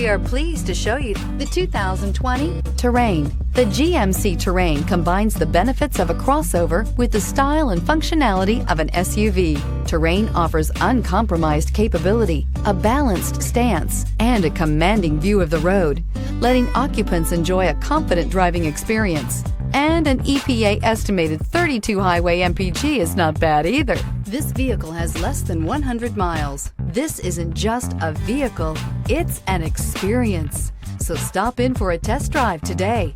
We are pleased to show you the 2020 Terrain. The GMC Terrain combines the benefits of a crossover with the style and functionality of an SUV. Terrain offers uncompromised capability, a balanced stance, and a commanding view of the road, letting occupants enjoy a confident driving experience. And an EPA estimated 32 highway MPG is not bad either. This vehicle has less than 100 miles. This isn't just a vehicle, it's an experience. So stop in for a test drive today.